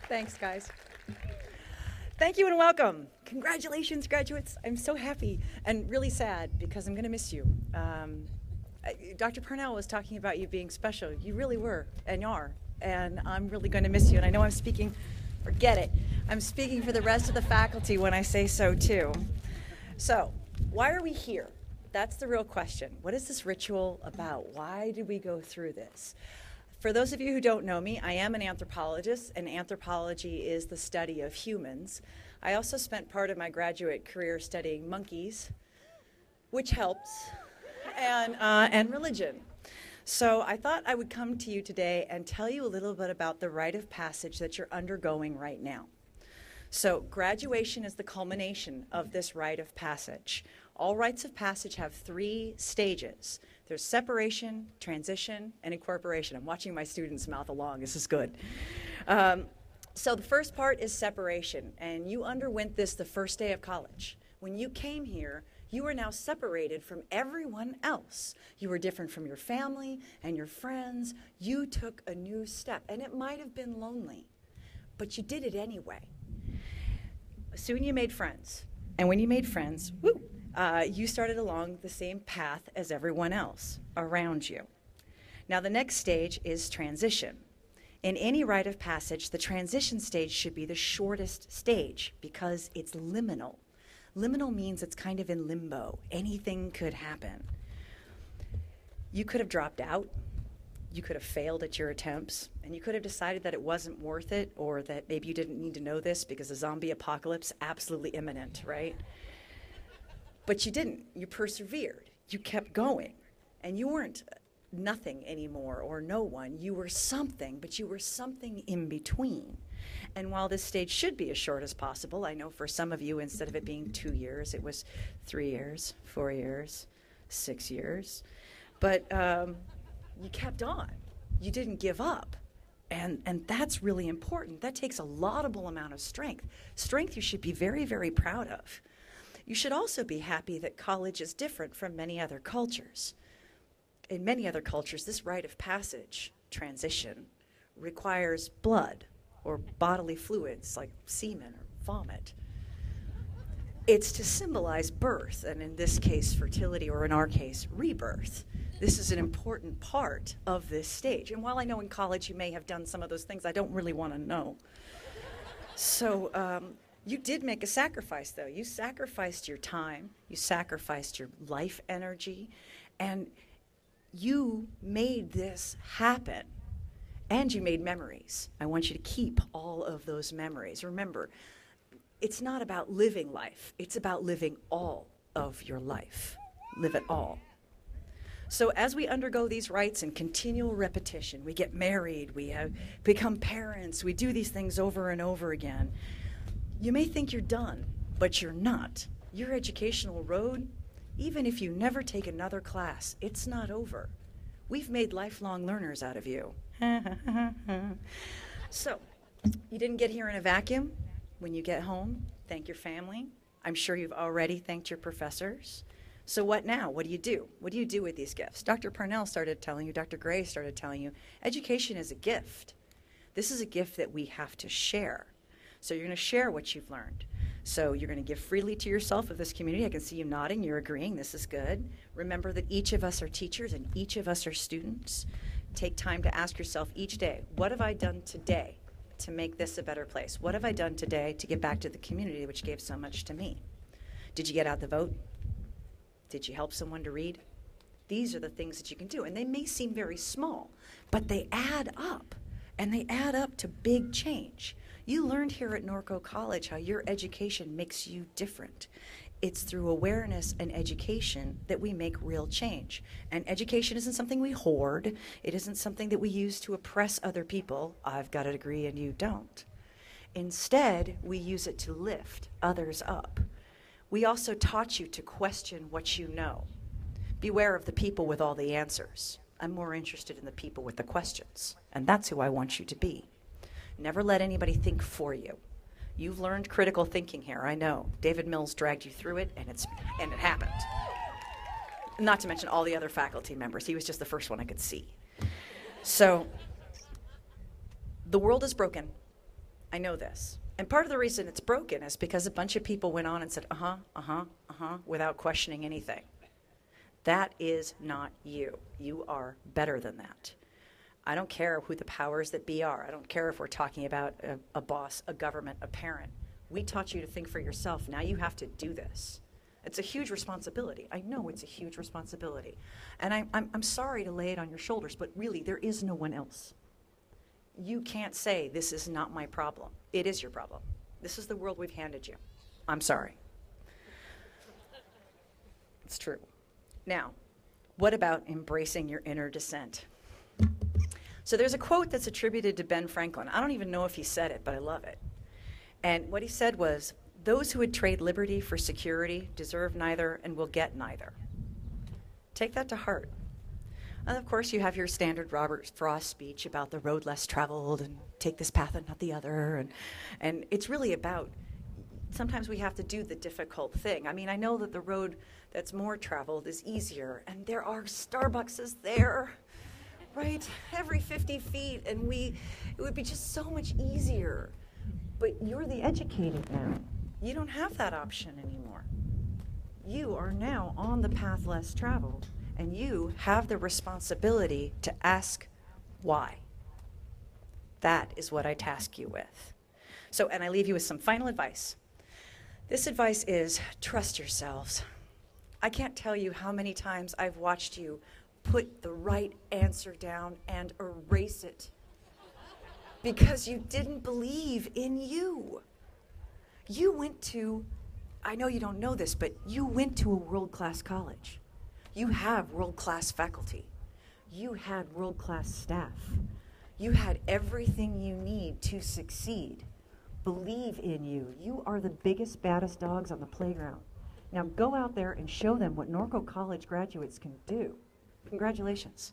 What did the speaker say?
Thanks, guys. Thank you and welcome. Congratulations, graduates. I'm so happy and really sad because I'm going to miss you. Dr. Purnell was talking about you being special. You really were and are. And I'm really going to miss you. And I know I'm speaking, forget it, I'm speaking for the rest of the faculty when I say so too. So, why are we here? That's the real question. What is this ritual about? Why did we go through this? For those of you who don't know me, I am an anthropologist, and anthropology is the study of humans. I also spent part of my graduate career studying monkeys, which helps, and religion. So I thought I would come to you today and tell you a little bit about the rite of passage that you're undergoing right now. So graduation is the culmination of this rite of passage. All rites of passage have 3 stages. There's separation, transition, and incorporation. I'm watching my students mouth along. This is good. So the first part is separation, and you underwent this the first day of college. When you came here, you are now separated from everyone else. You were different from your family and your friends. You took a new step, and it might have been lonely, but you did it anyway. Soon you made friends, and when you made friends, you started along the same path as everyone else around you. Now the next stage is transition. In any rite of passage, the transition stage should be the shortest stage because it's liminal. Liminal means it's kind of in limbo. Anything could happen. You could have dropped out. You could have failed at your attempts, and you could have decided that it wasn't worth it, or that maybe you didn't need to know this because the zombie apocalypse absolutely imminent, right? But you didn't. You persevered. You kept going, and you weren't nothing anymore or no one. You were something, but you were something in between. And while this stage should be as short as possible, I know for some of you, instead of it being 2 years, it was 3 years, 4 years, 6 years. But you kept on. You didn't give up. And that's really important. That takes a laudable amount of strength. Strength you should be very, very proud of. You should also be happy that college is different from many other cultures. In many other cultures, this rite of passage, transition, requires blood or bodily fluids like semen or vomit. It's to symbolize birth, and in this case, fertility, or in our case, rebirth. This is an important part of this stage. And while I know in college you may have done some of those things, I don't really want to know. So you did make a sacrifice, though. You sacrificed your time, you sacrificed your life energy, and you made this happen. And you made memories. I want you to keep all of those memories. Remember, it's not about living life. It's about living all of your life. Live it all. So as we undergo these rites in continual repetition, we get married, we become parents, we do these things over and over again. You may think you're done, but you're not. Your educational road, even if you never take another class, it's not over. We've made lifelong learners out of you. So, you didn't get here in a vacuum. When you get home, thank your family. I'm sure you've already thanked your professors. So what now? What do you do? What do you do with these gifts? Dr. Purnell started telling you, Dr. Gray started telling you, education is a gift. This is a gift that we have to share. So you're going to share what you've learned. So you're going to give freely to yourself of this community. I can see you nodding. You're agreeing. This is good. Remember that each of us are teachers and each of us are students. Take time to ask yourself each day, what have I done today to make this a better place? What have I done today to give back to the community which gave so much to me? Did you get out the vote? Did you help someone to read? These are the things that you can do. And they may seem very small, but they add up. And they add up to big change. You learned here at Norco College how your education makes you different. It's through awareness and education that we make real change. And education isn't something we hoard. It isn't something that we use to oppress other people. I've got a degree and you don't. Instead, we use it to lift others up. We also taught you to question what you know. Beware of the people with all the answers. I'm more interested in the people with the questions. And that's who I want you to be. Never let anybody think for you. You've learned critical thinking here, I know. David Mills dragged you through it, and it happened. Not to mention all the other faculty members. He was just the first one I could see. So, the world is broken, I know this. And part of the reason it's broken is because a bunch of people went on and said, without questioning anything. That is not you. You are better than that. I don't care who the powers that be are. I don't care if we're talking about a boss, a government, a parent. We taught you to think for yourself. Now you have to do this. It's a huge responsibility. I know it's a huge responsibility. And I'm sorry to lay it on your shoulders, but really there is no one else. You can't say, this is not my problem. It is your problem. This is the world we've handed you. I'm sorry. It's true. Now, what about embracing your inner dissent? So there's a quote that's attributed to Ben Franklin. I don't even know if he said it, but I love it. And what he said was, those who would trade liberty for security deserve neither and will get neither. Take that to heart. And of course, you have your standard Robert Frost speech about the road less traveled and take this path and not the other. And it's really about, sometimes we have to do the difficult thing. I mean, I know that the road that's more traveled is easier, and there are Starbuckses there, right? Every 50 feet, and it would be just so much easier. But you're the educated now. You don't have that option anymore. You are now on the path less traveled, and you have the responsibility to ask why. That is what I task you with. So, and I leave you with some final advice. This advice is trust yourselves. I can't tell you how many times I've watched you put the right answer down and erase it because you didn't believe in you. You went to, I know you don't know this, but you went to a world-class college. You have world-class faculty. You had world-class staff. You had everything you need to succeed. Believe in you. You are the biggest, baddest dogs on the playground. Now go out there and show them what Norco College graduates can do. Congratulations.